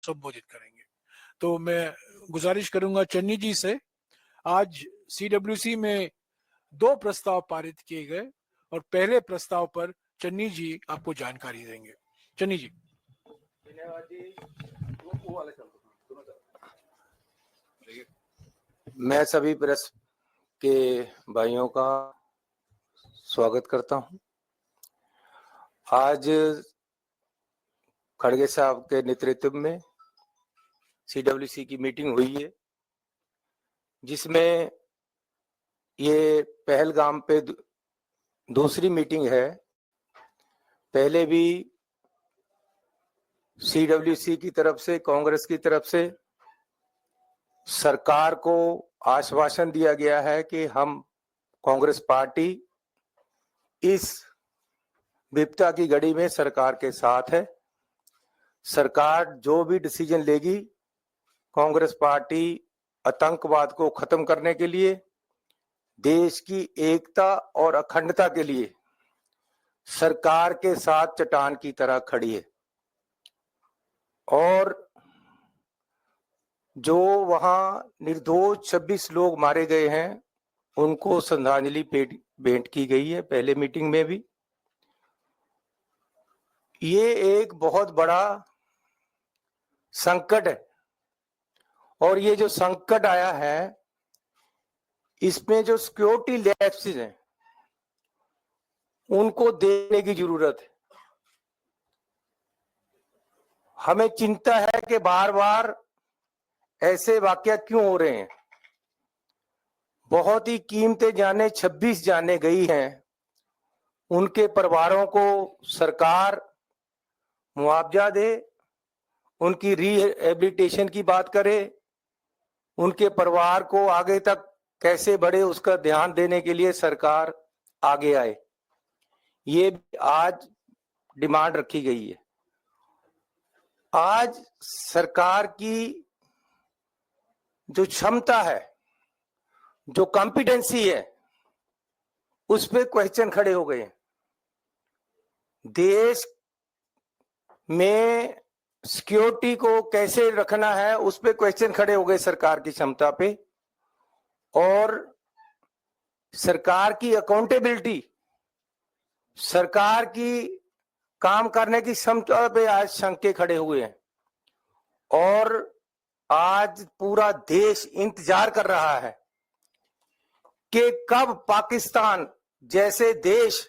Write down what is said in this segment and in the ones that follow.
संबोधित करेंगे। तो मैं गुजारिश करूंगा चन्नी जी से, आज सीडब्ल्यूसी में 2 प्रस्ताव पारित किए गए और पहले प्रस्ताव पर चन्नी जी आपको जानकारी देंगे। चन्नी जी। धन्यवाद जी। मैं सभी प्रेस के भाइयों का स्वागत करता हूं। आज खड़गे साहब के नेतृत्व में सीडब्ल्यूसी की मीटिंग हुई है, जिसमें ये पहलगाम पे दूसरी मीटिंग है। पहले भी सीडब्ल्यूसी की तरफ से, कांग्रेस की तरफ से सरकार को आश्वासन दिया गया है कि हम कांग्रेस पार्टी इस विपदा की घड़ी में सरकार के साथ है। सरकार जो भी डिसीजन लेगी, कांग्रेस पार्टी आतंकवाद को खत्म करने के लिए, देश की एकता और अखंडता के लिए सरकार के साथ चट्टान की तरह खड़ी है। और जो वहां निर्दोष 26 लोग मारे गए हैं, उनको श्रद्धांजलि भेंट की गई है पहले मीटिंग में भी। ये एक बहुत बड़ा संकट है, और ये जो संकट आया है, इसमें जो सिक्योरिटी लैप्सेस हैं उनको देखने की जरूरत है। हमें चिंता है कि बार बार ऐसे वाकया क्यों हो रहे हैं। बहुत ही कीमती जानें 26 जानें गई हैं, उनके परिवारों को सरकार मुआवजा दे, उनकी रिहेबिलिटेशन की बात करे, उनके परिवार को आगे तक कैसे बढ़े उसका ध्यान देने के लिए सरकार आगे आए। ये आज डिमांड रखी गई है। आज सरकार की जो क्षमता है, जो कॉम्पिटेंसी है, उस पे क्वेश्चन खड़े हो गए हैं। देश में सिक्योरिटी को कैसे रखना है, उस पे क्वेश्चन खड़े हो गए सरकार की क्षमता पे, और सरकार की अकाउंटेबिलिटी, सरकार की काम करने की क्षमता पे आज शंके खड़े हुए हैं। और आज पूरा देश इंतजार कर रहा है कि कब पाकिस्तान जैसे देश,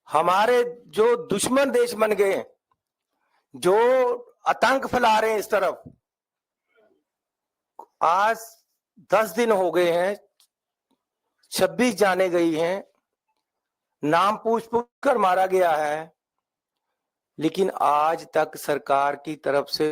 हमारे जो दुश्मन देश बन गए, जो आतंक फैला रहे हैं इस तरफ, आज 10 दिन हो गए हैं, 26 जाने गई हैं, नाम पूछ पूछ कर मारा गया है, लेकिन आज तक सरकार की तरफ से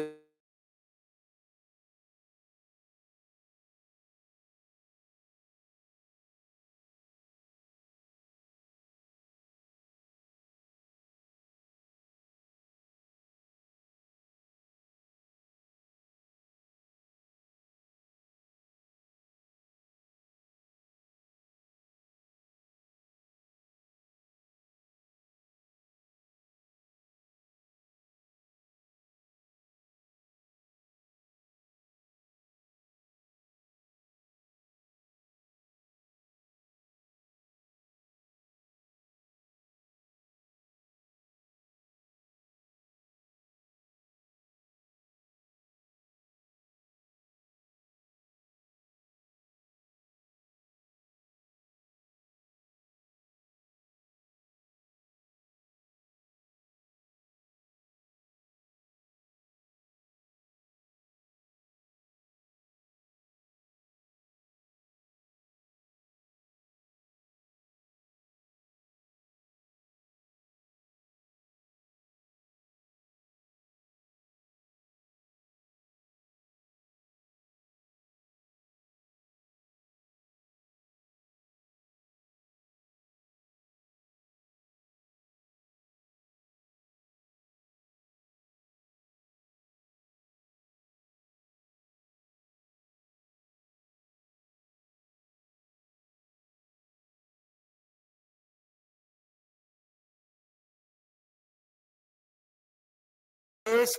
देश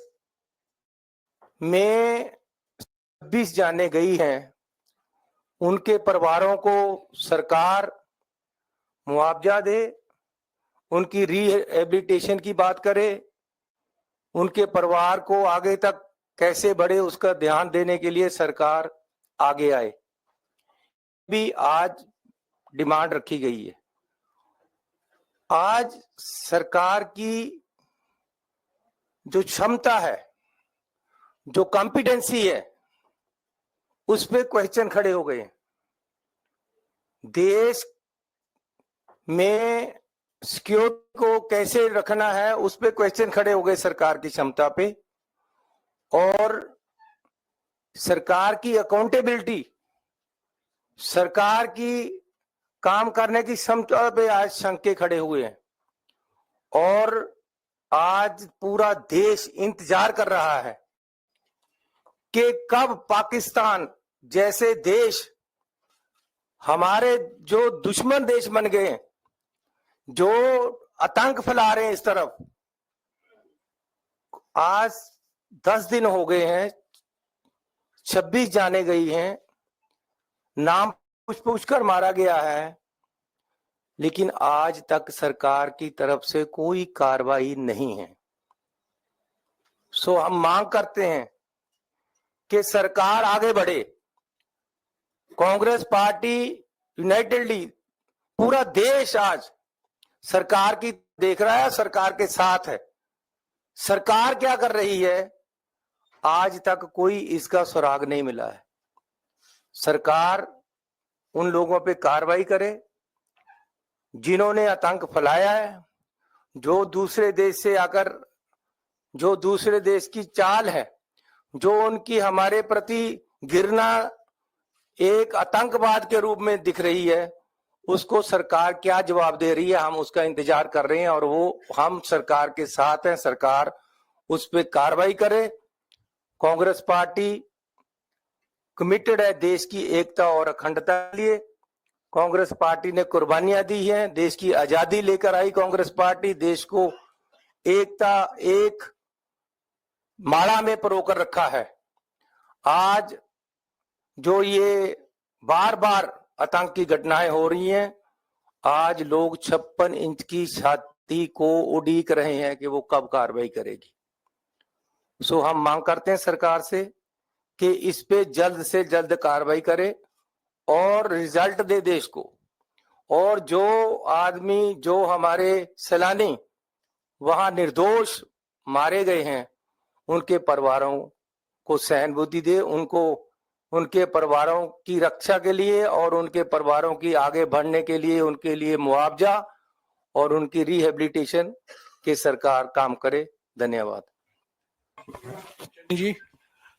में 26 जाने गई हैं, उनके परिवारों को सरकार मुआवजा दे, उनकी रिहेबिलिटेशन की बात करे, उनके परिवार को आगे तक कैसे बढ़े उसका ध्यान देने के लिए सरकार आगे आए, भी आज डिमांड रखी गई है। आज सरकार की जो क्षमता है, जो कॉम्पिटेंसी है, उस पे क्वेश्चन खड़े हो गए हैं। देश में सिक्योरिटी को कैसे रखना है उस पे क्वेश्चन खड़े हो गए सरकार की क्षमता पे, और सरकार की अकाउंटेबिलिटी, सरकार की काम करने की क्षमता पे आज शंके खड़े हुए हैं। और आज पूरा देश इंतजार कर रहा है कि कब पाकिस्तान जैसे देश, हमारे जो दुश्मन देश बन गए, जो आतंक फैला रहे हैं इस तरफ, आज 10 दिन हो गए हैं, 26 जाने गई हैं, नाम पूछ कर मारा गया है, लेकिन आज तक सरकार की तरफ से कोई कार्रवाई नहीं है। सो हम मांग करते हैं कि सरकार आगे बढ़े। कांग्रेस पार्टी यूनाइटेडली, पूरा देश आज सरकार की देख रहा है, सरकार के साथ है। सरकार क्या कर रही है, आज तक कोई इसका सुराग नहीं मिला है। सरकार उन लोगों पे कार्रवाई करे जिन्होंने आतंक फैलाया है, जो दूसरे देश से आकर, जो दूसरे देश की चाल है, जो उनकी हमारे प्रति गिरना एक आतंकवाद के रूप में दिख रही है, उसको सरकार क्या जवाब दे रही है, हम उसका इंतजार कर रहे हैं। और वो हम सरकार के साथ हैं, सरकार उस पर कार्रवाई करे। कांग्रेस पार्टी कमिटेड है देश की एकता और अखंडता के लिए। कांग्रेस पार्टी ने कुर्बानियां दी हैं, देश की आजादी लेकर आई कांग्रेस पार्टी, देश को एकता, एक माला में परोकर रखा है। आज जो ये बार बार आतंक की घटनाएं हो रही हैं, आज लोग 56 इंच की छाती को उड़ीक रहे हैं कि वो कब कार्रवाई करेगी। सो हम मांग करते हैं सरकार से कि इस पे जल्द से जल्द कार्रवाई करे और रिजल्ट दे देश को। और जो आदमी, जो हमारे सैलानी वहां निर्दोष मारे गए हैं, उनके परिवारों को सहानुभूति दे, उनको, उनके परिवारों की रक्षा के लिए और उनके परिवारों की आगे बढ़ने के लिए, उनके लिए मुआवजा और उनकी रिहेबिलिटेशन की सरकार काम करे। धन्यवाद जी।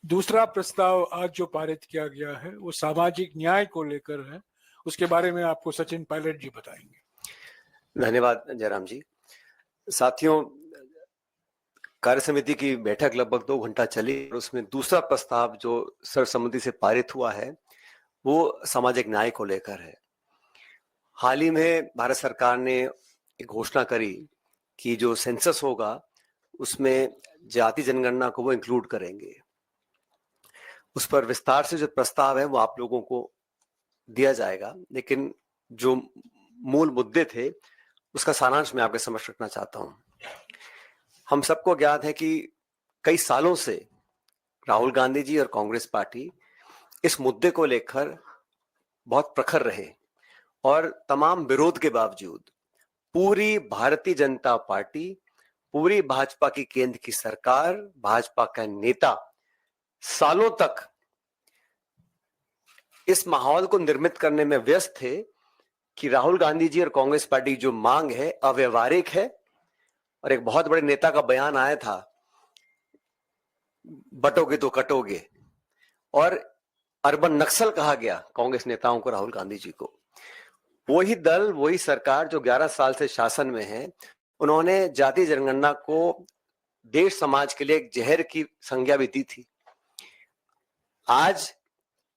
दूसरा प्रस्ताव आज जो पारित किया गया है वो सामाजिक न्याय को लेकर है, उसके बारे में आपको सचिन पायलट जी बताएंगे। धन्यवाद जयराम जी। साथियों, कार्य समिति की बैठक लगभग 2 घंटा चली और उसमें दूसरा प्रस्ताव जो सर्वसम्मति से पारित हुआ है वो सामाजिक न्याय को लेकर है। हाल ही में भारत सरकार ने एक घोषणा करी कि जो सेंसस होगा उसमें जाति जनगणना को वो इंक्लूड करेंगे। उस पर विस्तार से जो प्रस्ताव है वो आप लोगों को दिया जाएगा, लेकिन जो मूल मुद्दे थे उसका सारांश मैं आपके समक्ष रखना चाहता हूं। हम सबको ज्ञात है कि कई सालों से राहुल गांधी जी और कांग्रेस पार्टी इस मुद्दे को लेकर बहुत प्रखर रहे और तमाम विरोध के बावजूद पूरी भारतीय जनता पार्टी, पूरी भाजपा की केंद्र की सरकार, भाजपा का नेता सालों तक इस माहौल को निर्मित करने में व्यस्त थे कि राहुल गांधी जी और कांग्रेस पार्टी जो मांग है अव्यवहारिक है। और एक बहुत बड़े नेता का बयान आया था, बटोगे तो कटोगे, और अर्बन नक्सल कहा गया कांग्रेस नेताओं को, राहुल गांधी जी को। वही दल, वही सरकार जो 11 साल से शासन में है, उन्होंने जाति जनगणना को देश समाज के लिए एक जहर की संज्ञा भी दी थी। आज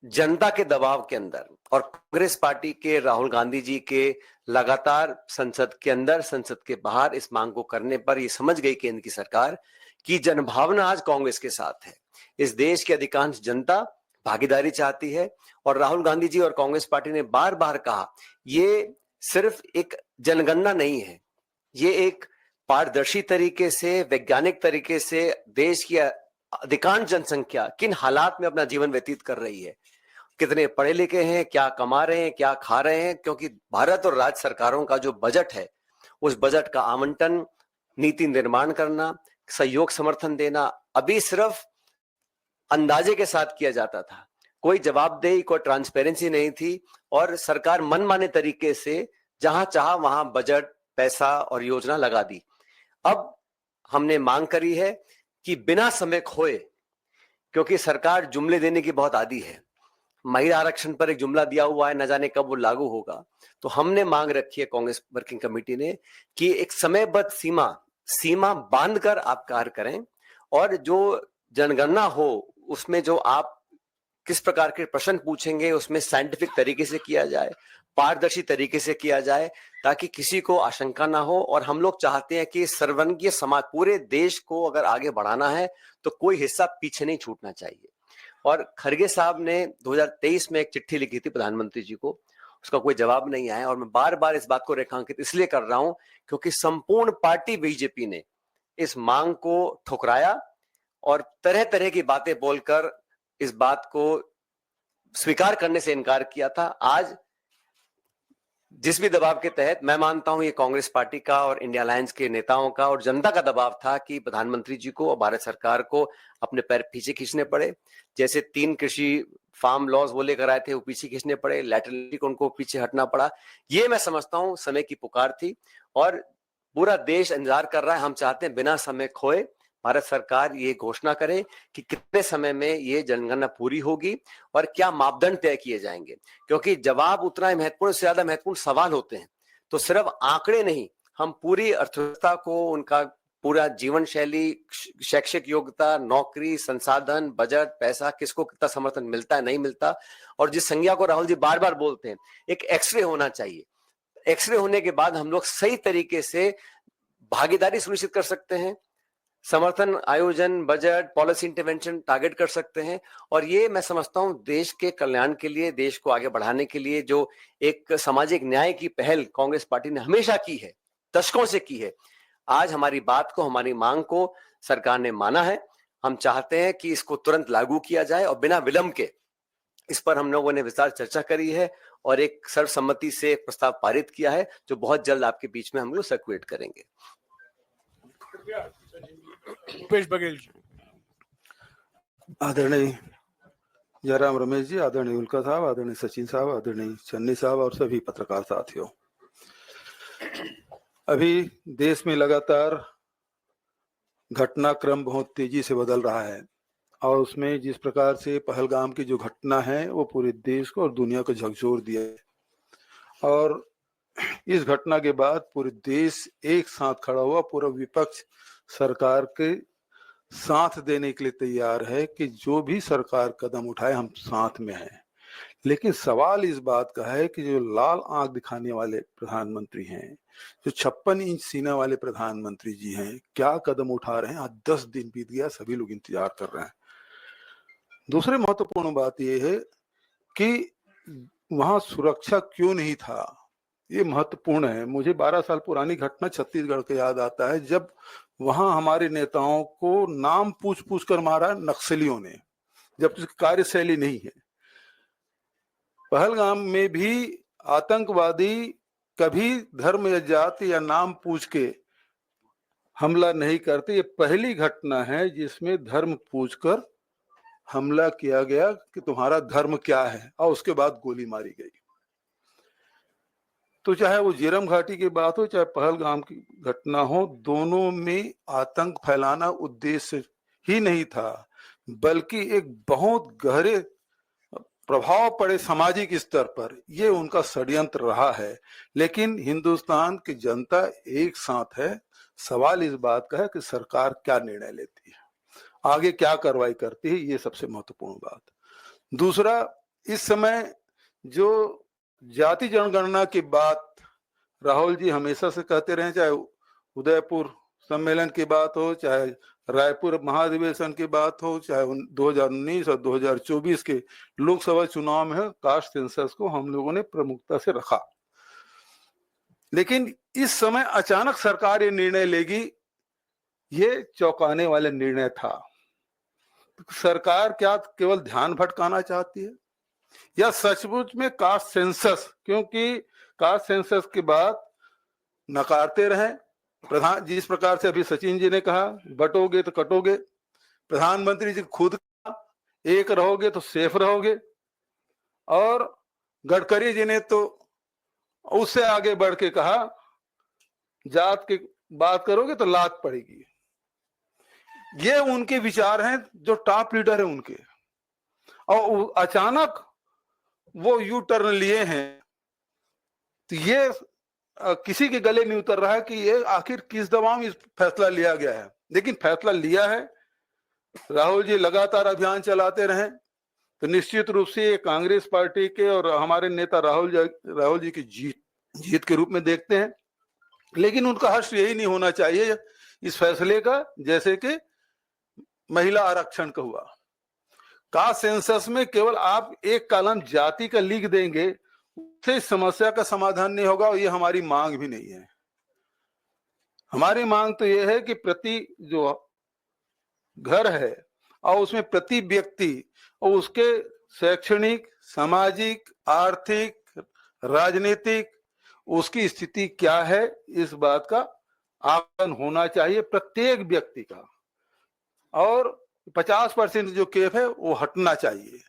जनता के दबाव के अंदर और कांग्रेस पार्टी के, राहुल गांधी जी के लगातार संसद के अंदर, संसद के बाहर इस मांग को करने पर ये समझ गई केंद्र की सरकार कि जनभावना आज कांग्रेस के साथ है। इस देश की अधिकांश जनता भागीदारी चाहती है और राहुल गांधी जी और कांग्रेस पार्टी ने बार बार कहा, ये सिर्फ एक जनगणना नहीं है, ये एक पारदर्शी तरीके से, वैज्ञानिक तरीके से देश की अधिकांश जनसंख्या किन हालात में अपना जीवन व्यतीत कर रही है, कितने पढ़े लिखे हैं, क्या कमा रहे हैं, क्या खा रहे हैं, क्योंकि भारत और राज्य सरकारों का जो बजट है, उस बजट का आवंटन, नीति निर्माण करना, सहयोग समर्थन देना अभी सिर्फ अंदाजे के साथ किया जाता था। कोई जवाबदेही, कोई ट्रांसपेरेंसी नहीं थी और सरकार मनमाने तरीके से जहां चाहा वहां बजट, पैसा और योजना लगा दी। अब हमने मांग करी है कि बिना समय खोए, क्योंकि सरकार जुमले देने की बहुत आदी है, महिला आरक्षण पर एक जुमला दिया हुआ है, न जाने कब वो लागू होगा, तो हमने मांग रखी है कांग्रेस वर्किंग कमेटी ने कि एक समयबद्ध सीमा बांधकर आप कार्य करें और जो जनगणना हो उसमें जो आप किस प्रकार के प्रश्न पूछेंगे उसमें साइंटिफिक तरीके से किया जाए, पारदर्शी तरीके से किया जाए, ताकि किसी को आशंका ना हो। और हम लोग चाहते हैं कि सर्वंगीय समाज, पूरे देश को अगर आगे बढ़ाना है तो कोई हिस्सा पीछे नहीं छूटना चाहिए। और खरगे साहब ने 2023 में एक चिट्ठी लिखी थी प्रधानमंत्री जी को, उसका कोई जवाब नहीं आया। और मैं बार बार इस बात को रेखांकित इसलिए कर रहा हूं क्योंकि संपूर्ण पार्टी बीजेपी ने इस मांग को ठुकराया और तरह तरह की बातें बोलकर इस बात को स्वीकार करने से इनकार किया था। आज जिस भी दबाव के तहत, मैं मानता हूं ये कांग्रेस पार्टी का और इंडिया अलायंस के नेताओं का और जनता का दबाव था कि प्रधानमंत्री जी को और भारत सरकार को अपने पैर पीछे खींचने पड़े। जैसे 3 कृषि फार्म लॉज वो लेकर आए थे, वो पीछे खींचने पड़े, लैटरली उनको पीछे हटना पड़ा। ये मैं समझता हूं समय की पुकार थी और पूरा देश इंतजार कर रहा है। हम चाहते हैं बिना समय खोए भारत सरकार ये घोषणा करे कि कितने समय में ये जनगणना पूरी होगी और क्या मापदंड तय किए जाएंगे, क्योंकि जवाब उतना ही महत्वपूर्ण, से ज्यादा महत्वपूर्ण सवाल होते हैं। तो सिर्फ आंकड़े नहीं, हम पूरी अर्थव्यवस्था को, उनका पूरा जीवन शैली, शैक्षिक योग्यता, नौकरी, संसाधन, बजट, पैसा, किसको कितना समर्थन मिलता है, नहीं मिलता, और जिस संज्ञा को राहुल जी बार बार बोलते हैं, एक एक्सरे होना चाहिए। एक्सरे होने के बाद हम लोग सही तरीके से भागीदारी सुनिश्चित कर सकते हैं, समर्थन, आयोजन, बजट, पॉलिसी इंटरवेंशन टारगेट कर सकते हैं। और ये मैं समझता हूं देश के कल्याण के लिए, देश को आगे बढ़ाने के लिए जो एक सामाजिक न्याय की पहल कांग्रेस पार्टी ने हमेशा की है, दशकों से की है, आज हमारी बात को, हमारी मांग को सरकार ने माना है। हम चाहते हैं कि इसको तुरंत लागू किया जाए और बिना विलंब के इस पर हम लोगों ने विस्तार चर्चा करी है और एक सर्वसम्मति से प्रस्ताव पारित किया है, जो बहुत जल्द आपके बीच में हम लोग सर्कुलेट करेंगे। भूपेश बघेल जी। आदरणीय जयराम रमेश जी, आदरणीय उल्का साहब, आदरणीय सचिन साहब, आदरणीय चन्नी साहब और सभी पत्रकार साथियों, अभी देश में लगातार घटनाक्रम बहुत तेजी से बदल रहा है और उसमें जिस प्रकार से पहलगाम की जो घटना है वो पूरे देश को और दुनिया को झकझोर दिया है। और इस घटना के बाद पूरे देश एक साथ खड़ा हुआ, पूरा विपक्ष सरकार के साथ देने के लिए तैयार है कि जो भी सरकार कदम उठाए हम साथ में हैं। लेकिन सवाल इस बात का है कि जो लाल आंख दिखाने वाले प्रधानमंत्री हैं, जो 56 इंच सीना वाले प्रधानमंत्री जी हैं, क्या कदम उठा रहे हैं? आज 10 दिन बीत गया, सभी लोग इंतजार कर रहे हैं। दूसरी महत्वपूर्ण बात यह है कि वहां सुरक्षा क्यों नहीं था, ये महत्वपूर्ण है। मुझे 12 साल पुरानी घटना छत्तीसगढ़ का याद आता है, जब वहां हमारे नेताओं को नाम पूछ पूछ कर मारा नक्सलियों ने, जब उसकी कार्यशैली नहीं है। पहलगाम में भी आतंकवादी कभी धर्म या जाति या नाम पूछ के हमला नहीं करते। ये पहली घटना है जिसमें धर्म पूछकर हमला किया गया कि तुम्हारा धर्म क्या है, और उसके बाद गोली मारी गई। तो चाहे वो झीरम घाटी की बात हो, चाहे पहलगाम की घटना हो, दोनों में आतंक फैलाना उद्देश्य ही नहीं था, बल्कि एक बहुत गहरे प्रभाव पड़े सामाजिक स्तर पर, ये उनका षड्यंत्र रहा है। लेकिन हिंदुस्तान की जनता एक साथ है। सवाल इस बात का है कि सरकार क्या निर्णय लेती है, आगे क्या कार्रवाई करती है, ये सबसे महत्वपूर्ण बात। दूसरा, इस समय जो जाति जनगणना की बात राहुल जी हमेशा से कहते रहे, चाहे उदयपुर सम्मेलन की बात हो, चाहे रायपुर महाधिवेशन की बात हो, चाहे 2019 और 2024 के लोकसभा चुनाव में कास्ट सेंसस को हम लोगों ने प्रमुखता से रखा। लेकिन इस समय अचानक सरकार ये निर्णय लेगी, ये चौंकाने वाला निर्णय था। सरकार क्या केवल ध्यान भटकाना चाहती है या सचमुच में कास्ट सेंसस, क्योंकि कास्ट सेंसस के बाद नकारते रहे प्रधान, जिस प्रकार से अभी सचिन जी ने कहा बटोगे तो कटोगे, प्रधानमंत्री जी खुद कहा एक रहोगे तो सेफ रहोगे, और गडकरी जी ने तो उससे आगे बढ़ के कहा जात की बात करोगे तो लात पड़ेगी। ये उनके विचार हैं जो टॉप लीडर है उनके, और अचानक वो यू टर्न लिए हैं, तो ये किसी के गले नहीं उतर रहा है कि ये आखिर किस दबाव में फैसला लिया गया है। लेकिन फैसला लिया है, राहुल जी लगातार अभियान चलाते रहे तो निश्चित रूप से ये कांग्रेस पार्टी के और हमारे नेता राहुल जी की जीत के रूप में देखते हैं। लेकिन उनका हर्ष यही नहीं होना चाहिए इस फैसले का जैसे कि महिला आरक्षण का हुआ। कास्ट सेंसस में केवल आप एक कॉलम जाति का लिख देंगे, उससे समस्या का समाधान नहीं होगा, और ये हमारी मांग भी नहीं है। हमारी मांग तो ये है कि प्रति जो घर है और उसमें प्रति व्यक्ति और उसके शैक्षणिक, सामाजिक, आर्थिक, राजनीतिक उसकी स्थिति क्या है, इस बात का आकलन होना चाहिए प्रत्येक व्यक्ति का, और 50% जो केफ है वो हटना चाहिए।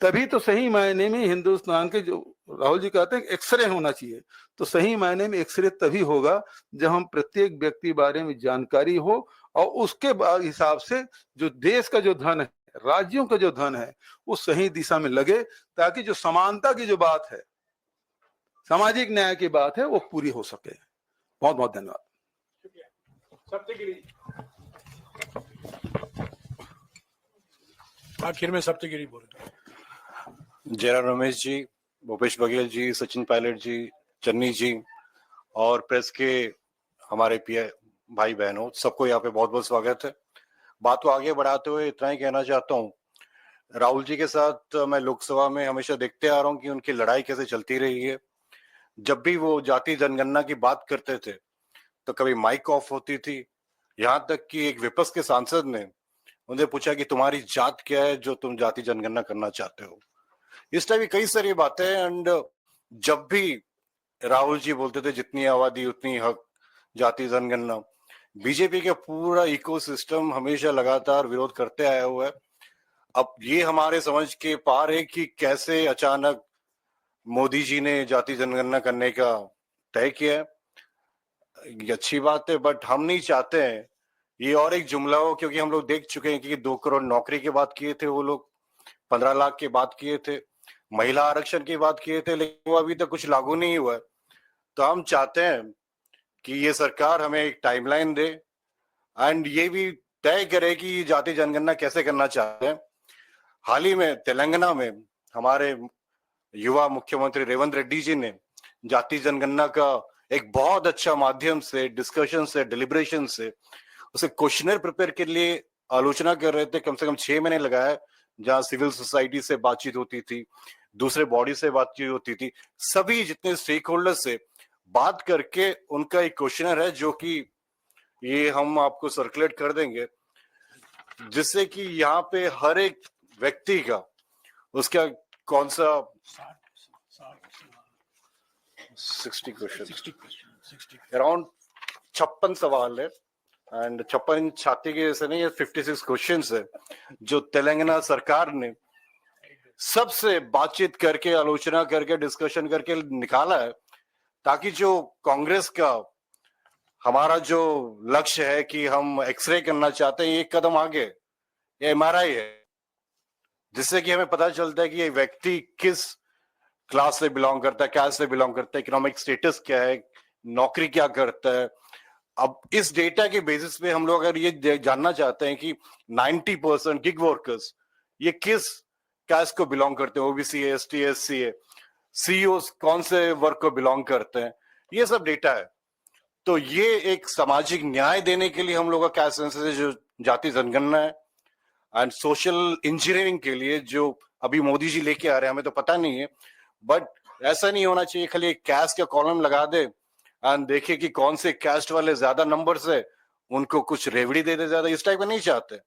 तभी तो सही मायने में हिंदुस्तान के, जो राहुल जी कहते हैं एक्सरे होना चाहिए, तो सही मायने में एक्सरे तभी होगा जब हम प्रत्येक व्यक्ति बारे में जानकारी हो, और उसके हिसाब से जो देश का जो धन है, राज्यों का जो धन है, वो सही दिशा में लगे, ताकि जो समानता की जो बात है, सामाजिक न्याय की बात है, वो पूरी हो सके। बहुत बहुत धन्यवाद। आखिर में सप्तगिरी बोले। जयराम रमेश जी, भूपेश बघेल जी, सचिन पायलट जी, चन्नी जी और प्रेस के हमारे भाई बहनों, सबको यहाँ पे बहुत बहुत स्वागत है। बात को आगे बढ़ाते हुए इतना ही कहना चाहता हूँ, राहुल जी के साथ मैं लोकसभा में हमेशा देखते आ रहा हूँ कि उनकी लड़ाई कैसे चलती रही है। जब भी वो जाति जनगणना की बात करते थे तो कभी माइक ऑफ होती थी, यहाँ तक कि एक विपक्ष के सांसद ने उनसे पूछा कि तुम्हारी जात क्या है जो तुम जाति जनगणना करना चाहते हो। इस टाइप की कई सारी बातें। एंड जब भी राहुल जी बोलते थे जितनी आबादी उतनी हक, जाति जनगणना, बीजेपी का पूरा इकोसिस्टम हमेशा लगातार विरोध करते आया हुआ है। अब ये हमारे समझ के पार है कि कैसे अचानक मोदी जी ने जाति जनगणना करने का तय किया है। ये अच्छी बात है, बट हम नहीं चाहते हैं ये और एक जुमला हो, क्योंकि हम लोग देख चुके हैं कि 2 करोड़ नौकरी की बात किए थे वो लोग, 15 लाख की बात किए थे, महिला आरक्षण की बात किए थे, लेकिन वो अभी तक कुछ लागू नहीं हुआ है। तो हम चाहते हैं कि ये सरकार हमें एक टाइमलाइन दे एंड ये भी तय करे कि जाति जनगणना कैसे करना चाहते हैं। हाल ही में तेलंगाना में हमारे युवा मुख्यमंत्री रेवंत रेड्डी जी ने जाति जनगणना का एक बहुत अच्छा माध्यम से, डिस्कशन से, डिलिब्रेशन से उसे क्वेश्चनर प्रिपेयर के लिए आलोचना कर रहे थे। कम से कम 6 महीने लगाए, जहां सिविल सोसाइटी से बातचीत होती थी, दूसरे बॉडी से बातचीत होती थी, सभी जितने स्टेक होल्डर से बात करके उनका एक क्वेश्चनर है जो कि ये हम आपको सर्कुलेट कर देंगे, जिससे कि यहाँ पे हर एक व्यक्ति का उसका कौन सा 60 क्वेश्चन, अराउंड 56 सवाल है एंड 56 छाती के जैसे नहीं, ये 56 क्वेश्चंस है जो तेलंगाना सरकार ने सबसे बातचीत करके, आलोचना करके, डिस्कशन करके निकाला है, ताकि जो कांग्रेस का हमारा जो लक्ष्य है कि हम एक्सरे करना चाहते हैं, एक कदम आगे ये एमआरआई है, जिससे कि हमें पता चलता है कि ये व्यक्ति किस क्लास से बिलोंग करता है, कैस्ट से बिलोंग करता है, इकोनॉमिक स्टेटस क्या है, नौकरी क्या करता है। अब इस डेटा के बेसिस पे हम लोग अगर ये जानना चाहते हैं कि 90% गिग वर्कर्स ये किस कास्ट को बिलोंग करते हैं, ओबीसी, एसटी, एससी, सीईओ कौन से वर्ग को बिलोंग करते हैं, ये सब डेटा है। तो ये एक सामाजिक न्याय देने के लिए हम लोग का क्या सेंसस है, जो जाति जनगणना है, एंड सोशल इंजीनियरिंग के लिए जो अभी मोदी जी लेके आ रहे हैं, हमें तो पता नहीं है, बट ऐसा नहीं होना चाहिए खाली एक कैस्ट का कॉलम लगा दे एंड देखे कि कौन से कैस्ट वाले ज्यादा नंबर से उनको कुछ रेवड़ी दे दे ज्यादा, इस टाइप का नहीं चाहते।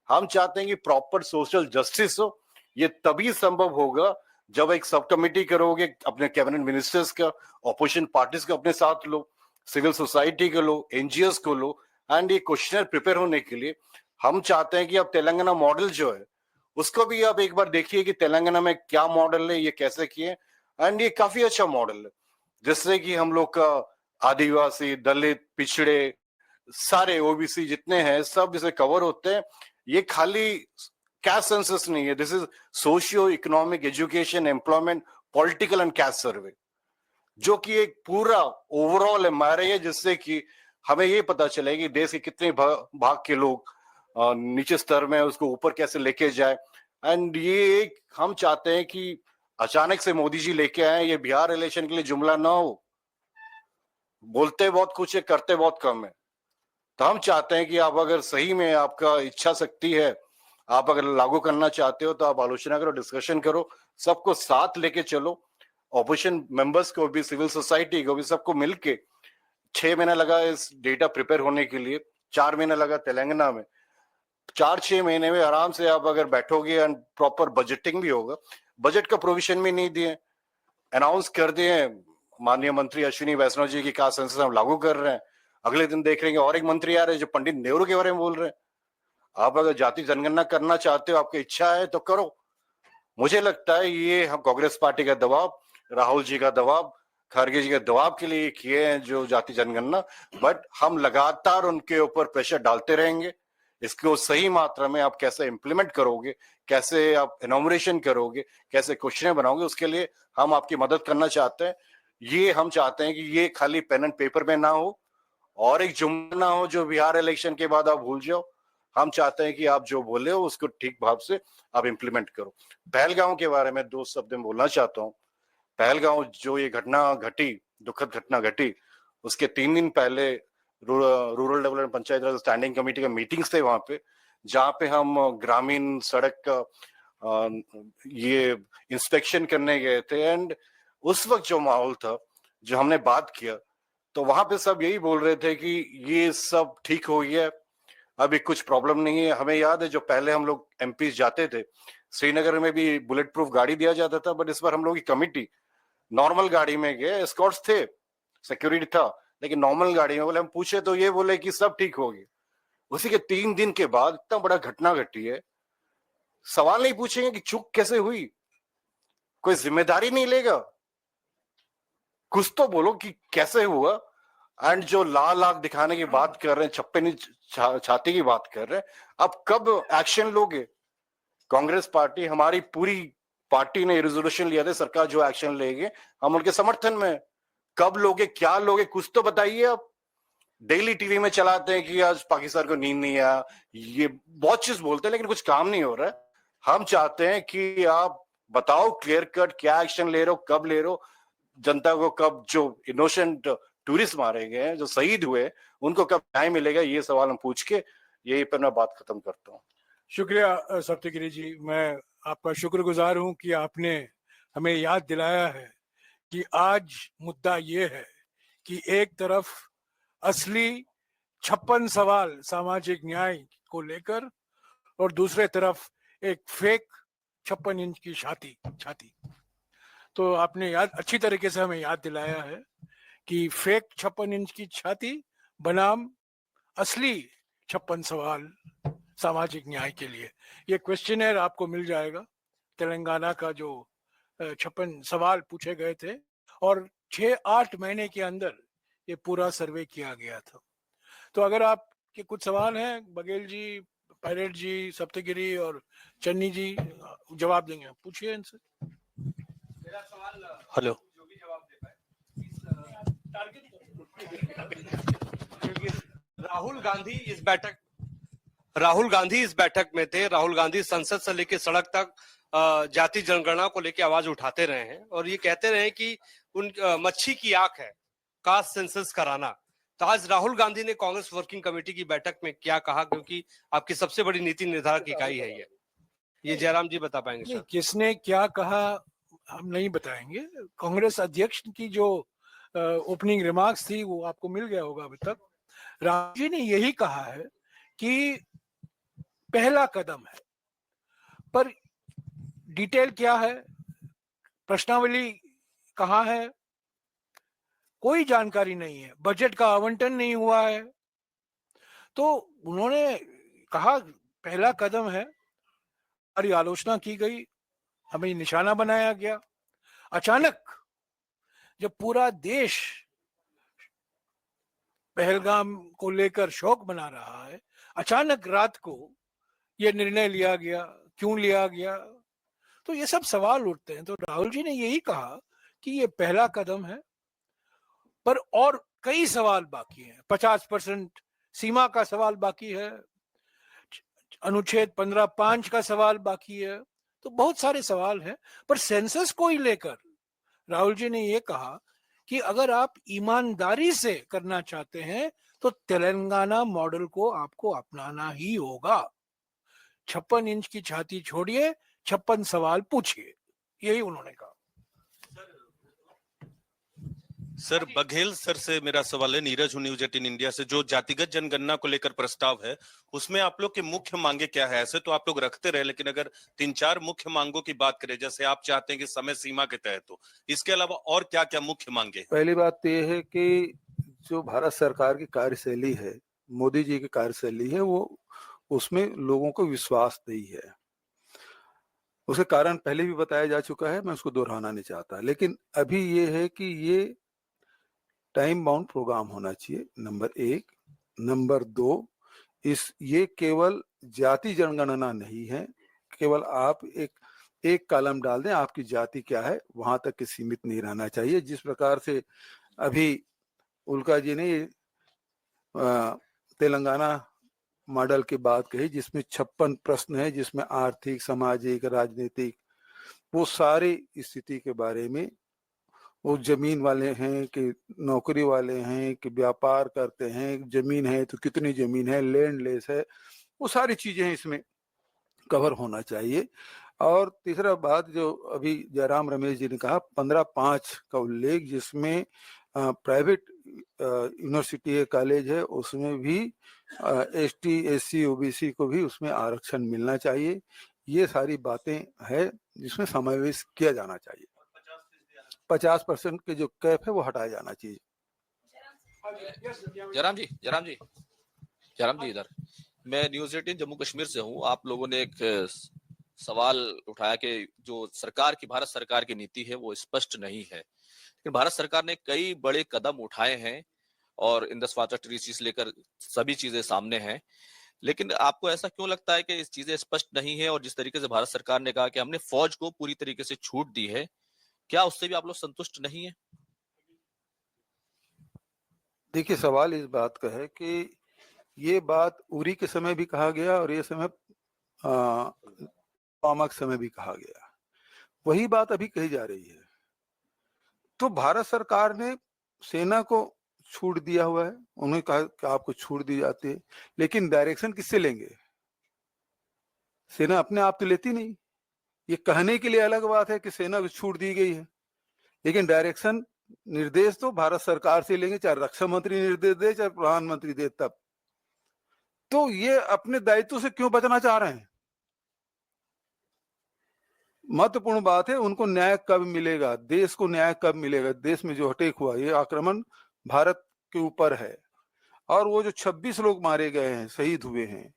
हम चाहते हैं कि प्रॉपर सोशल जस्टिस हो। ये तभी संभव होगा जब एक सब कमेटी करोगे, अपने कैबिनेट मिनिस्टर्स का, ऑपोजिशन पार्टीज को अपने साथ लो, सिविल सोसाइटी को लो, एनजीओस को लो, एंड ये क्वेश्चनर प्रिपेयर होने के लिए हम चाहते हैं कि अब तेलंगाना मॉडल जो है उसको भी आप एक बार देखिए कि तेलंगाना में क्या मॉडल है, ये कैसे किए, एंड ये काफी अच्छा मॉडल है जिससे कि हम लोग का आदिवासी, दलित, पिछड़े, सारे ओबीसी जितने हैं सब इसे कवर होते हैं। ये खाली कैस्ट सेंसस नहीं है, this is socio economic, education, employment, political and caste survey, जो कि एक पूरा ओवरऑल एमआरआई है, जिससे कि हमें ये पता चले कि देश के कितने भाग के लोग नीचे स्तर में उसको ऊपर कैसे लेके जाए। एंड ये एक हम चाहते हैं कि अचानक से मोदी जी लेके आए, ये बिहार इलेक्शन के लिए जुमला ना हो। बोलते बहुत कुछ है, करते बहुत कम है। तो हम चाहते हैं कि आप अगर सही में आपका इच्छा शक्ति है, आप अगर लागू करना चाहते हो तो आप आलोचना करो, डिस्कशन करो, सबको साथ लेके चलो, ऑपोजिशन मेंबर्स को भी, सिविल सोसाइटी को भी, सबको मिलके 6 महीना लगा इस डेटा प्रिपेयर होने के लिए, 4 महीना लगा तेलंगाना में। 4-6 महीने में आराम से आप अगर बैठोगे एंड प्रॉपर बजटिंग भी होगा, बजट का प्रोविजन भी नहीं दिए, अनाउंस कर दिए माननीय मंत्री अश्विनी वैष्णव जी की का सेंसस हम लागू कर रहे हैं, अगले दिन देख रहे हैं और एक मंत्री आ रहे हैं जो पंडित नेहरू के बारे में बोल रहे हैं। आप अगर जाति जनगणना करना चाहते हो, आपकी इच्छा है तो करो। मुझे लगता है ये हम कांग्रेस पार्टी का दबाव, राहुल जी का दबाव, खड़गे जी के दबाव के लिए किए हैं जो जाति जनगणना, बट हम लगातार उनके ऊपर प्रेशर डालते रहेंगे। इसको सही मात्रा में आप कैसे इम्प्लीमेंट करोगे, कैसे आप इनोमरेशन करोगे, कैसे क्वेश्चन बनाओगे, उसके लिए हम आपकी मदद करना चाहते हैं। ये हम चाहते हैं कि ये खाली पेन एंड पेपर में ना हो और एक जुमला ना हो जो बिहार इलेक्शन के बाद आप भूल जाओ। हम चाहते हैं कि आप जो बोले हो उसको ठीक भाव से आप इम्प्लीमेंट करो। पहलगांव के बारे में 2 शब्द में बोलना चाहता हूँ। पहलगांव जो ये घटना घटी, दुखद घटना घटी, उसके 3 दिन पहले रूरल डेवलपमेंट पंचायत राज स्टैंडिंग कमेटी का मीटिंग्स थे वहां पे, जहाँ पे हम ग्रामीण सड़क का ये इंस्पेक्शन करने गए थे। एंड उस वक्त जो माहौल था, जो हमने बात किया, तो वहां पे सब यही बोल रहे थे कि ये सब ठीक हो गया, अभी कुछ प्रॉब्लम नहीं है। हमें याद है जो पहले हम लोग एमपी जाते थे, श्रीनगर में भी बुलेट प्रूफ गाड़ी दिया जाता था, बट इस बार हम लोग की कमिटी नॉर्मल गाड़ी में गए, एस्कॉर्ट्स थे, सिक्योरिटी था, लेकिन नॉर्मल गाड़ी में बोले, हम पूछे तो ये बोले कि सब ठीक हो गया। उसी के 3 दिन के बाद इतना बड़ा घटना घटी है, सवाल नहीं पूछेंगे कि चूक कैसे हुई, कोई जिम्मेदारी नहीं लेगा, कुछ तो बोलो कि कैसे हुआ। एंड जो लाल आंख दिखाने की बात कर रहे हैं, छप्पे नहीं छाती की बात कर रहे हैं, अब कब एक्शन लोगे? कांग्रेस पार्टी, हमारी पूरी पार्टी ने रेजोल्यूशन लिया था, सरकार जो एक्शन लेगी हम उनके समर्थन में। कब लोगे, क्या लोगे, कुछ तो बताइए। आप डेली टीवी में चलाते हैं कि आज पाकिस्तान को नींद नहीं आया, ये बहुत चीज बोलते हैं, लेकिन कुछ काम नहीं हो रहा है। हम चाहते हैं कि आप बताओ क्लियर कट क्या एक्शन ले रहे हो, कब ले रहे हो, जनता को कब, जो इनोसेंट टूरिस्ट मारे गए हैं, जो शहीद हुए, उनको कब न्याय मिलेगा, ये सवाल हम पूछ के यही पर मैं बात खत्म करता हूँ। शुक्रिया सप्तगिरी जी, मैं आपका शुक्रगुजार हूं कि आपने हमें याद दिलाया है कि आज मुद्दा ये है कि एक तरफ असली 56 सवाल सामाजिक न्याय को लेकर और दूसरे तरफ एक फेक 56 इंच की छाती। तो आपने याद, अच्छी तरीके से हमें याद दिलाया है कि फेक 56 इंच की छाती बनाम असली 56 सवाल सामाजिक न्याय के लिए। ये क्वेश्चनर आपको मिल जाएगा, तेलंगाना का जो 56 सवाल पूछे गए थे और 6-8 महीने के अंदर ये पूरा सर्वे किया गया था। तो अगर आपके कुछ सवाल हैं, बघेल जी, पायलट जी, सप्तगिरी और चन्नी जी जवाब देंगे, पूछिए इनसे। मेरा सवाल, हेलो, जो भी जवाब दे पाए। राहुल गांधी इस बैठक में थे। राहुल गांधी संसद से लेकर सड़क तक जाति जनगणना को लेकर आवाज उठाते रहे हैं और ये कहते रहे कि उन मच्छी की आंख है कास्ट सेंसस कराना, तो आज राहुल गांधी ने कांग्रेस वर्किंग कमेटी की बैठक में क्या कहा, क्योंकि आपकी सबसे बड़ी नीति निर्धारक इकाई है ये जयराम जी बता पाएंगे नहीं, सर? किसने क्या कहा हम नहीं बताएंगे। कांग्रेस अध्यक्ष की जो ओपनिंग रिमार्क्स थी वो आपको मिल गया होगा अभी तक। राहुल जी ने यही कहा है कि पहला कदम है, पर डिटेल क्या है, प्रश्नावली कहाँ है, कोई जानकारी नहीं है। बजट का आवंटन नहीं हुआ है। तो उन्होंने कहा पहला कदम है, हमारी आलोचना की गई, हमें निशाना बनाया गया। अचानक जब पूरा देश पहलगाम को लेकर शोक मना रहा है, अचानक रात को यह निर्णय लिया गया, क्यों लिया गया? तो ये सब सवाल उठते हैं। तो राहुल जी ने यही कहा कि ये पहला कदम है, पर और कई सवाल बाकी हैं। 50% सीमा का सवाल बाकी है, अनुच्छेद 15(5) का सवाल बाकी है। तो बहुत सारे सवाल हैं। पर सेंसस को ही लेकर राहुल जी ने ये कहा कि अगर आप ईमानदारी से करना चाहते हैं तो तेलंगाना मॉडल को आपको अपनाना ही होगा। 56 इंच की छाती छोड़िए, 56 सवाल पूछिए, यही उन्होंने कहा। सर बघेल सर से मेरा सवाल है, नीरज हूं न्यूज 18 इंडिया से। जो जातिगत जनगणना को लेकर प्रस्ताव है उसमें आप लोग के मुख्य मांगे क्या है? ऐसे तो आप लोग रखते रहे, लेकिन अगर 3-4 मुख्य मांगों की बात करें, जैसे आप चाहते हैं कि समय सीमा के तहत हो, इसके अलावा और क्या क्या मुख्य मांगे हैं? पहली बात तो ये है कि जो भारत सरकार की कार्यशैली है, मोदी जी की कार्यशैली है, वो उसमें लोगों को विश्वास नहीं है। उसके कारण पहले भी बताया जा चुका है, मैं उसको दोहराना नहीं चाहता। लेकिन अभी ये है कि ये टाइम बाउंड प्रोग्राम होना चाहिए, नंबर 1। नंबर 2, ये केवल जाति जनगणना नहीं है। केवल आप एक कॉलम डाल दें आपकी जाति क्या है, वहां तक के सीमित नहीं रहना चाहिए। जिस प्रकार से अभी उल्का जी ने तेलंगाना मॉडल की बात कही, जिसमें 56 प्रश्न है, जिसमें आर्थिक, सामाजिक, राजनीतिक, वो सारी स्थिति के बारे में, वो जमीन वाले हैं कि नौकरी वाले हैं कि व्यापार करते हैं, जमीन है तो कितनी जमीन है, लैंडलेस है, वो सारी चीजें इसमें कवर होना चाहिए। और तीसरा बात जो अभी जयराम रमेश जी ने कहा, 15(5) का उल्लेख, जिसमें प्राइवेट यूनिवर्सिटी है, कॉलेज है, उसमें भी ST SC OBC को भी उसमें आरक्षण मिलना चाहिए। ये सारी बातें हैं जिसमें समावेश किया जाना चाहिए। 50% के जो कैप है वो हटाया जाना चाहिए। जयराम जी इधर। मैं न्यूज 18 जम्मू कश्मीर से हूँ। आप लोगों ने एक सवाल उठाया कि जो सरकार की, भारत सरकार की नीति है वो स्पष्ट नहीं है, लेकिन भारत सरकार ने कई बड़े कदम उठाए हैं और इंडस वाटर ट्रीटी से लेकर सभी चीजें सामने हैं। लेकिन आपको ऐसा क्यों लगता है कि इस चीजें स्पष्ट नहीं है? और जिस तरीके से भारत सरकार ने कहा कि हमने फौज को पूरी तरीके से छूट दी है, क्या उससे भी आप लोग संतुष्ट नहीं है? देखिए, सवाल इस बात का है कि ये बात उरी के समय भी कहा गया और ये समय पुलवामा के समय भी कहा गया, वही बात अभी कही जा रही है। तो भारत सरकार ने सेना को छूट दिया हुआ है, उन्होंने कहा कि आपको छूट दी जाती है, लेकिन डायरेक्शन किससे लेंगे? सेना अपने आप तो लेती नहीं। ये कहने के लिए अलग बात है कि सेना को छूट दी गई है, लेकिन डायरेक्शन, निर्देश तो भारत सरकार से लेंगे, चाहे रक्षा मंत्री निर्देश दे, चाहे प्रधानमंत्री दे, तब। तो ये अपने दायित्व से क्यों बचना चाह रहे हैं? महत्वपूर्ण बात है, उनको न्याय कब मिलेगा, देश को न्याय कब मिलेगा? देश में जो अटैक हुआ, ये आक्रमण भारत के ऊपर है, और वो जो 26 लोग मारे गए हैं, शहीद हुए हैं,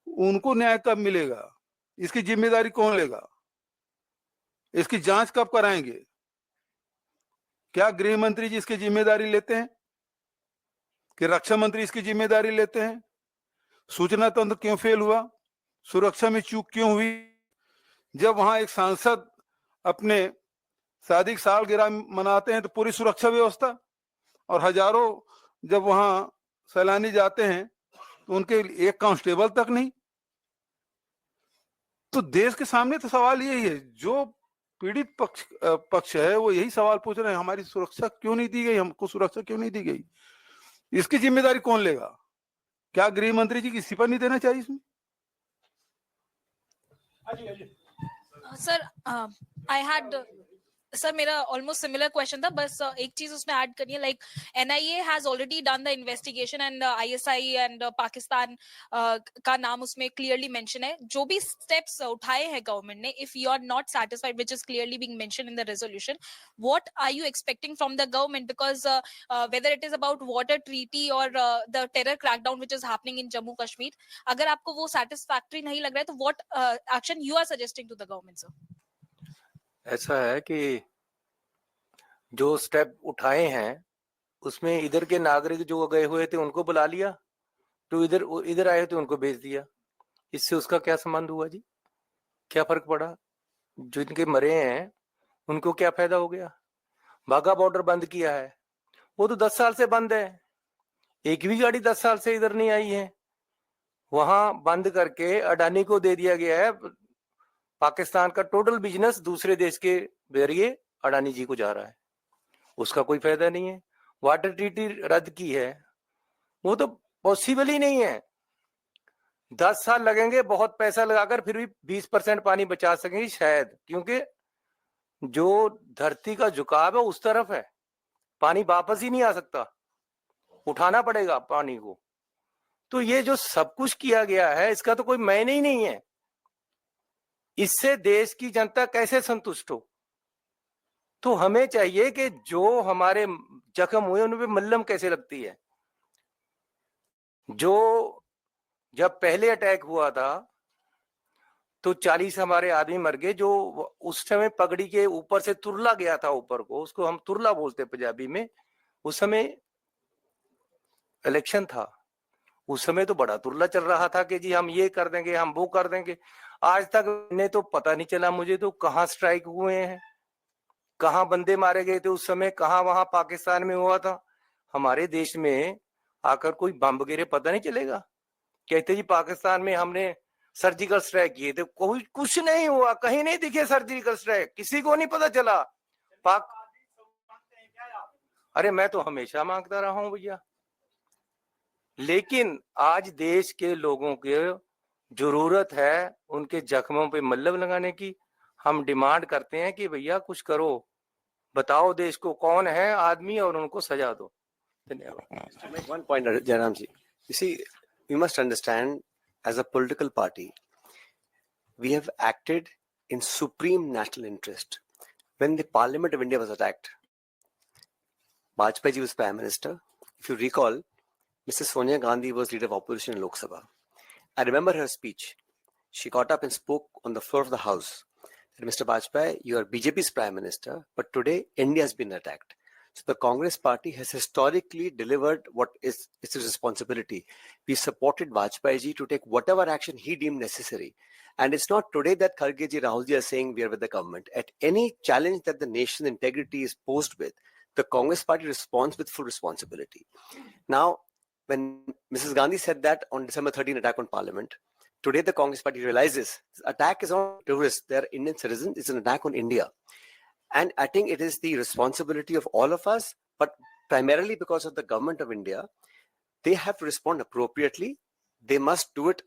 उनको न्याय कब मिलेगा? इसकी जिम्मेदारी कौन लेगा? इसकी जांच कब कराएंगे? क्या गृह मंत्री जी इसकी जिम्मेदारी लेते हैं कि रक्षा मंत्री इसकी जिम्मेदारी लेते हैं? सूचना तंत्र क्यों फेल हुआ? सुरक्षा में चूक क्यों हुई? जब वहां एक सांसद अपने शादी की सालगिरह मनाते हैं तो पूरी सुरक्षा व्यवस्था, और हजारों जब वहां सैलानी जाते हैं तो उनके एक कांस्टेबल तक नहीं। तो देश के सामने तो सवाल यही है, जो पीड़ित पक्ष है वो यही सवाल पूछ रहे हैं, हमारी सुरक्षा क्यों नहीं दी गई, हमको सुरक्षा क्यों नहीं दी गई? इसकी जिम्मेदारी कौन लेगा? क्या गृह मंत्री जी की इस्तीफा नहीं देना चाहिए इसमें? सर आई हैड सर मेरा ऑलमोस्ट सिमिलर क्वेश्चन था, बस एक चीज उसमें ऐड करनी है, like NIA has already done the investigation and ISI and Pakistan का नाम उसमें क्लियरली मेंशन है. जो भी स्टेप्स उठाए हैं गवर्नमेंट ने, if you are not satisfied which is clearly being mention in the resolution, what are you expecting from the government? Because whether it is about water treaty or the terror crackdown which is happening in Jammu Kashmir, अगर आपको वो satisfactory नहीं लग रहा है तो what action you are suggesting to the government, sir? ऐसा है कि जो स्टेप उठाए हैं उसमें इधर के नागरिक जो गए हुए थे उनको बुला लिया, तो इधर आए थे उनको भेज दिया. इससे उसका क्या संबंध हुआ जी? क्या फर्क पड़ा? जो इनके मरे हैं उनको क्या फायदा हो गया? बाघा बॉर्डर बंद किया है, वो तो 10 साल से बंद है. एक भी गाड़ी 10 साल से इधर नहीं आई है. वहां बंद करके अडानी को दे दिया गया है. पाकिस्तान का टोटल बिजनेस दूसरे देश के जरिए अडानी जी को जा रहा है, उसका कोई फायदा नहीं है. वाटर ट्रीटी रद्द की है, वो तो पॉसिबल ही नहीं है. 10 साल लगेंगे बहुत पैसा लगाकर, फिर भी 20% पानी बचा सकेंगे शायद, क्योंकि जो धरती का झुकाव है उस तरफ है. पानी वापस ही नहीं आ सकता, उठाना पड़ेगा पानी को. तो ये जो सब कुछ किया गया है इसका तो कोई मायने ही नहीं है. इससे देश की जनता कैसे संतुष्ट हो? तो हमें चाहिए कि जो हमारे जख्म हुए उन पे मल्लम कैसे लगती है. जो जब पहले अटैक हुआ था तो 40 हमारे आदमी मर गए, जो उस समय पगड़ी के ऊपर से तुरला गया था ऊपर को, उसको हम तुरला बोलते पंजाबी में. उस समय इलेक्शन था, उस समय तो बड़ा तुरला चल रहा था कि जी हम ये कर देंगे, हम वो कर देंगे. आज तक ने तो पता नहीं चला मुझे तो कहाँ स्ट्राइक हुए हैं, कहाँ बंदे मारे गए थे उस समय, कहाँ वहां पाकिस्तान में हुआ था. हमारे देश में आकर कोई बम गिरे पता नहीं चलेगा. कहते जी पाकिस्तान में हमने सर्जिकल स्ट्राइक किए थे, कोई कुछ नहीं हुआ, कहीं नहीं दिखे सर्जिकल स्ट्राइक, किसी को नहीं पता चला. अरे मैं तो हमेशा मांगता रहा हूं भैया, लेकिन आज देश के लोगों के जरूरत है उनके जख्मों पे मल्लम लगाने की. हम डिमांड करते हैं कि भैया कुछ करो, बताओ देश को कौन है आदमी और उनको सजा दो. धन्यवाद. To make one point, Jairam ji. You see, we must understand, as a political party, we have acted in supreme national interest. When the Parliament of India was attacked, Vajpayee ji was Prime Minister. If you recall, Mrs. Sonia Gandhi was leader of opposition in Lok Sabha. I remember her speech. She got up and spoke on the floor of the House. Said, Mr. Vajpayee, you are BJP's Prime Minister, but today India has been attacked. So the Congress party has historically delivered what is its responsibility. We supported Vajpayee ji to take whatever action he deemed necessary. And it's not today that Kharge ji, Rahul ji are saying we are with the government. At any challenge that the nation's integrity is posed with, the Congress party responds with full responsibility. Now, when Mrs. Gandhi said that on December 13 attack on Parliament, today the Congress party realizes this attack is on terrorists. They are Indian citizens. It's an attack on India. And I think it is the responsibility of all of us, but primarily because of the government of India, they have to respond appropriately. They must do it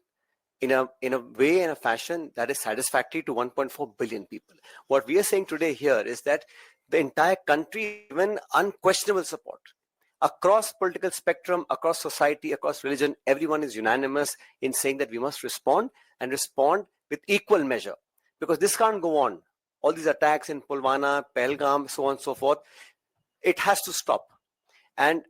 in a way, in a fashion that is satisfactory to 1.4 billion people. What we are saying today here is that the entire country given unquestionable support. Across political spectrum, across society, across religion, everyone is unanimous in saying that we must respond and respond with equal measure, because this can't go on. All these attacks in Pulwama, Pahalgam, so on and so forth, it has to stop. And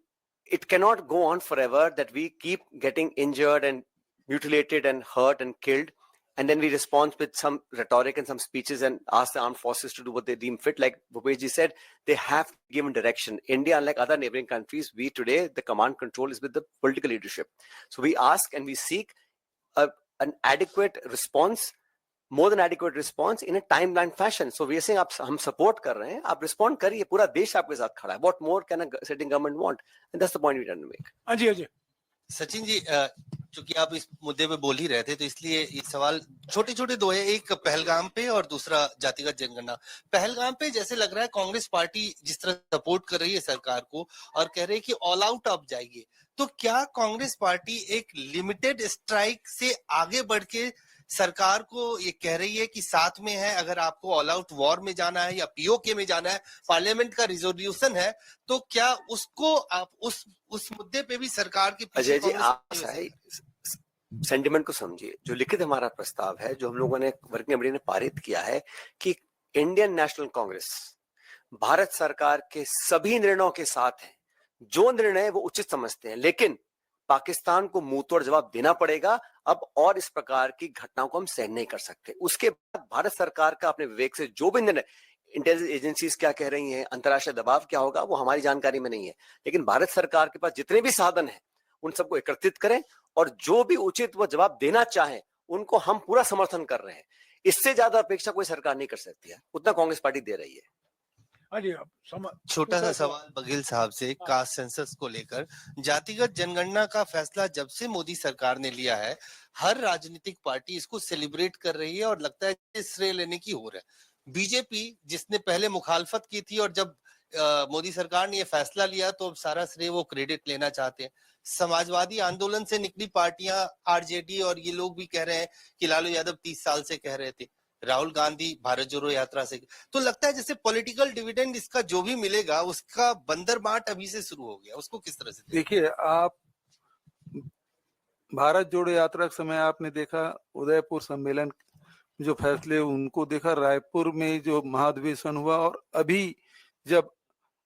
it cannot go on forever that we keep getting injured and mutilated and hurt and killed, and then we respond with some rhetoric and some speeches and ask the armed forces to do what they deem fit. Like Bhupesh ji said, they have given direction. India, unlike other neighboring countries, we today, the command control is with the political leadership. So we ask and we seek an adequate response, more than adequate response in a timeline fashion. So we are saying, हम support कर रहे हैं, आप respond करिए, पूरा देश आपके साथ खड़ा है. What more can a sitting government want? And that's the point we're trying to make. हाँ जी. सचिन जी, चूंकि आप इस मुद्दे पे बोल ही रहे थे तो इसलिए ये सवाल छोटे छोटे दो है, एक पहलगाम पे और दूसरा जातिगत जनगणना। पहलगाम पे जैसे लग रहा है कांग्रेस पार्टी जिस तरह सपोर्ट कर रही है सरकार को और कह रही है कि ऑल आउट आप जाइए, तो क्या कांग्रेस पार्टी एक लिमिटेड स्ट्राइक से आगे बढ़ के सरकार को ये कह रही है कि साथ में है, अगर आपको ऑल आउट वॉर में जाना है या पीओके में जाना है, पार्लियामेंट का रिजोल्यूशन है, तो क्या उसको आप उस मुद्दे पे भी सरकार के पीछे अजय जी, कांग्रेस आप सेंटिमेंट को समझिए। जो लिखित हमारा प्रस्ताव है, जो हम लोगों ने वर्किंग कमेटी ने पारित किया है, कि इंडियन नेशनल कांग्रेस भारत सरकार के सभी निर्णयों के साथ है। जो निर्णय वो उचित समझते हैं, लेकिन पाकिस्तान को मुंह तोड़ जवाब देना पड़ेगा अब, और इस प्रकार की घटनाओं को हम सहन नहीं कर सकते। उसके बाद भारत सरकार का अपने विवेक से जो भी निर्णय, इंटेलिजेंस एजेंसीज क्या कह रही हैं, अंतर्राष्ट्रीय दबाव क्या होगा, वो हमारी जानकारी में नहीं है, लेकिन भारत सरकार के पास जितने भी साधन हैं उन सबको एकत्रित करें और जो भी उचित वो जवाब देना चाहें उनको हम पूरा समर्थन कर रहे हैं। इससे ज्यादा अपेक्षा कोई सरकार नहीं कर सकती है, उतना कांग्रेस पार्टी दे रही है। छोटा सा सवाल बघेल साहब से कास्ट सेंसस को लेकर। जातिगत जनगणना का फैसला जब से मोदी सरकार ने लिया है, हर राजनीतिक पार्टी इसको सेलिब्रेट कर रही है और लगता है कि श्रेय लेने की हो रहा है। बीजेपी जिसने पहले मुखालफत की थी और जब मोदी सरकार ने ये फैसला लिया तो अब सारा श्रेय वो क्रेडिट लेना चाहते हैं। समाजवादी आंदोलन से निकली पार्टियां, आरजेडी और ये लोग भी कह रहे हैं कि लालू यादव 30 साल से कह रहे थे, राहुल गांधी भारत जोड़ो यात्रा से, तो लगता है जैसे पॉलिटिकल डिविडेंड इसका जो भी मिलेगा उसका बंदर बाट अभी से शुरू हो गया, उसको किस तरह से देखिए, आप भारत जोड़ो यात्रा के समय आपने देखा उदयपुर सम्मेलन जो फैसले उनको देखा, रायपुर में जो महाधिवेशन हुआ, और अभी जब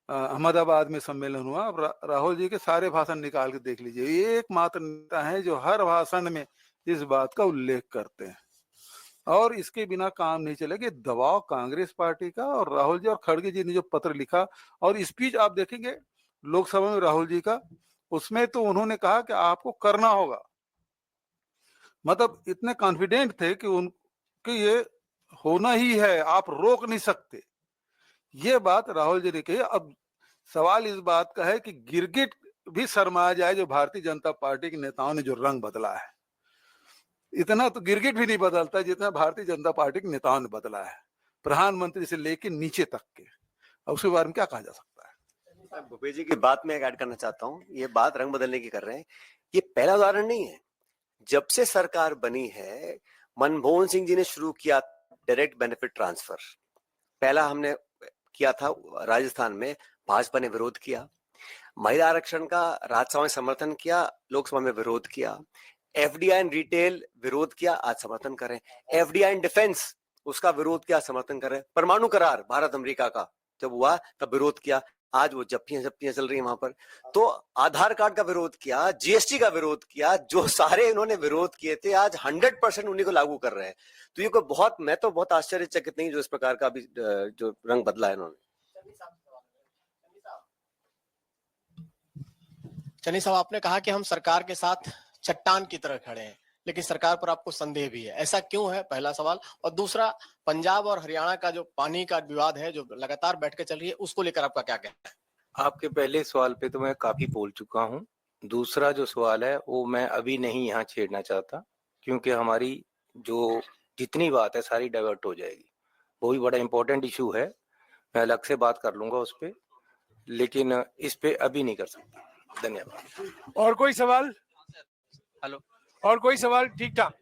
अहमदाबाद में सम्मेलन हुआ, अब राहुल जी के सारे भाषण निकाल के देख लीजिए, ये एकमात्र नेता है जो हर भाषण में इस बात का उल्लेख करते हैं और इसके बिना काम नहीं चलेगा। दबाव कांग्रेस पार्टी का और राहुल जी और खड़गे जी ने जो पत्र लिखा और स्पीच आप देखेंगे लोकसभा में राहुल जी का, उसमें तो उन्होंने कहा कि आपको करना होगा, मतलब इतने कॉन्फिडेंट थे कि उनके ये होना ही है, आप रोक नहीं सकते। ये बात राहुल जी ने कही। अब सवाल इस बात का है कि गिरगिट भी शर्मा जाए जो भारतीय जनता पार्टी के नेताओं ने जो रंग बदला है, इतना तो गिरगिट भी नहीं बदलता जितना भारतीय जनता पार्टी के नेताओं ने बदला है, प्रधानमंत्री से लेकर नीचे तक के। अब उसके बारे में क्या कहा जा सकता है? भूपेश जी की बात में ऐड करना चाहता हूँ। ये बात रंग बदलने की कर रहे हैं, ये पहला उदाहरण नहीं है। जब से सरकार बनी है, मनमोहन सिंह जी ने शुरू किया डायरेक्ट बेनिफिट ट्रांसफर, पहला हमने किया था राजस्थान में, भाजपा ने विरोध किया। महिला आरक्षण का राज्यसभा में समर्थन किया, लोकसभा में विरोध किया। एफडीआई इन रिटेल विरोध किया, आज समर्थन करें। एफडीआई इन डिफेंस, उसका विरोध किया, समर्थन करें। परमाणु करार भारत अमेरिका का जब हुआ तब विरोध किया, आज वो जप्तियां चल रही है वहां पर। तो आधार कार्ड का विरोध किया, जीएसटी का विरोध किया, जो सारे इन्होंने विरोध किए थे आज 100% उन्हीं को लागू कर रहे हैं। तो ये कोई बहुत, मैं तो बहुत आश्चर्यचकित नहीं जो इस प्रकार का अभी जो रंग बदला है इन्होंने। चन्नी साहब, आपने कहा कि हम सरकार के साथ चट्टान की तरह खड़े हैं, लेकिन सरकार पर आपको संदेह भी है, ऐसा क्यों है? पहला सवाल। और दूसरा, पंजाब और हरियाणा का जो पानी का विवाद है जो लगातार बैठ के चल रही है, उसको लेकर आपका क्या कहना है? आपके पहले सवाल पे तो मैं काफी बोल चुका हूं। दूसरा जो सवाल है वो मैं अभी नहीं यहाँ छेड़ना चाहता, क्योंकि हमारी जो जितनी बात है सारी डाइवर्ट हो जाएगी। वो भी बड़ा इंपॉर्टेंट इशू है, मैं अलग से बात कर लूंगा उस पे, लेकिन इस पे अभी नहीं कर सकता। धन्यवाद। और कोई सवाल? हेलो, और कोई सवाल? ठीक ठाक।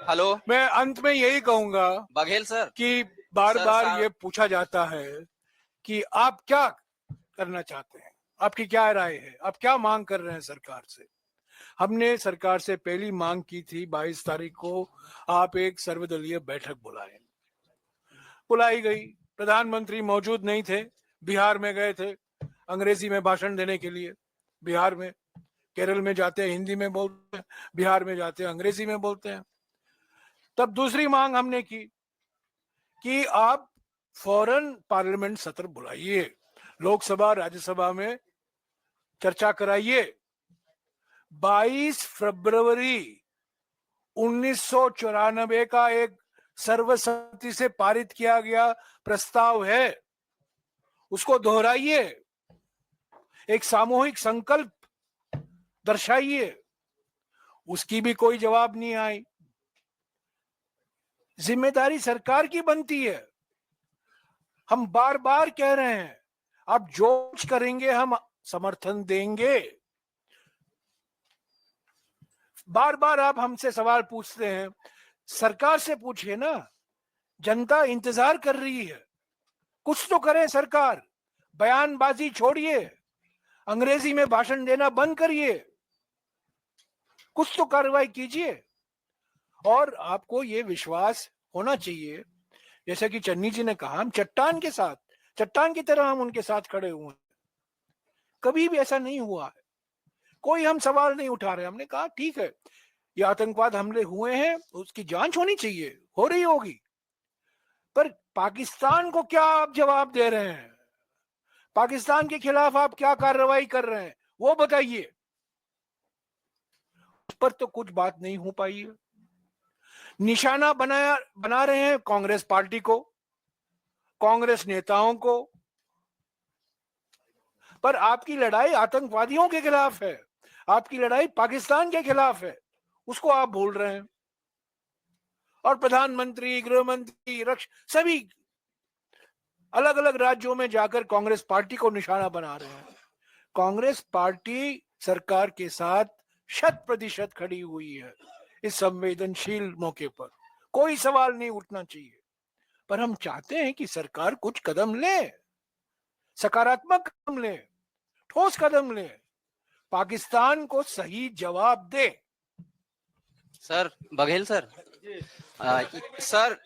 हेलो, मैं अंत में यही कहूंगा बघेल सर कि बार बार सर, ये पूछा जाता है कि आप क्या करना चाहते हैं, आपकी क्या राय है, आप क्या मांग कर रहे हैं सरकार से। हमने सरकार से पहली मांग की थी 22 तारीख को, आप एक सर्वदलीय बैठक बुलाएं। बुलाई गई, प्रधानमंत्री मौजूद नहीं थे, बिहार में गए थे अंग्रेजी में भाषण देने के लिए। बिहार में, केरल में जाते हैं हिंदी में बोलते हैं, बिहार में जाते हैं अंग्रेजी में बोलते हैं। तब दूसरी मांग हमने की कि आप फौरन पार्लियामेंट सत्र बुलाइए, लोकसभा राज्यसभा में चर्चा कराइए। 22 फरवरी 1994 का एक सर्वसम्मति से पारित किया गया प्रस्ताव है, उसको दोहराइए, एक सामूहिक संकल्प दर्शाइए। उसकी भी कोई जवाब नहीं आई। जिम्मेदारी सरकार की बनती है। हम बार बार कह रहे हैं, आप जो कुछ करेंगे हम समर्थन देंगे। बार बार आप हमसे सवाल पूछते हैं, सरकार से पूछिए ना, जनता इंतजार कर रही है। कुछ तो करें सरकार, बयानबाजी छोड़िए, अंग्रेजी में भाषण देना बंद करिए, कुछ तो कार्रवाई कीजिए। और आपको ये विश्वास होना चाहिए, जैसा कि चन्नी जी ने कहा, हम चट्टान के साथ, चट्टान की तरह हम उनके साथ खड़े हुए हैं। कभी भी ऐसा नहीं हुआ है, कोई हम सवाल नहीं उठा रहे। हमने कहा ठीक है, ये आतंकवाद हमले हुए हैं, उसकी जांच होनी चाहिए, हो रही होगी, पर पाकिस्तान को क्या आप जवाब दे रहे हैं? पाकिस्तान के खिलाफ आप क्या कार्रवाई कर रहे हैं वो बताइए। उस पर तो कुछ बात नहीं हो पाई है। निशाना बना रहे हैं कांग्रेस पार्टी को, कांग्रेस नेताओं को, पर आपकी लड़ाई आतंकवादियों के खिलाफ है, आपकी लड़ाई पाकिस्तान के खिलाफ है, उसको आप भूल रहे हैं। और प्रधानमंत्री, गृह मंत्री, रक्षा, सभी अलग अलग राज्यों में जाकर कांग्रेस पार्टी को निशाना बना रहे हैं। कांग्रेस पार्टी सरकार के साथ 100% खड़ी हुई है इस संवेदनशील मौके पर, कोई सवाल नहीं उठना चाहिए। पर हम चाहते हैं कि सरकार कुछ कदम ले, सकारात्मक कदम ले, ठोस कदम ले, पाकिस्तान को सही जवाब दे। Sir Baghel sir, sir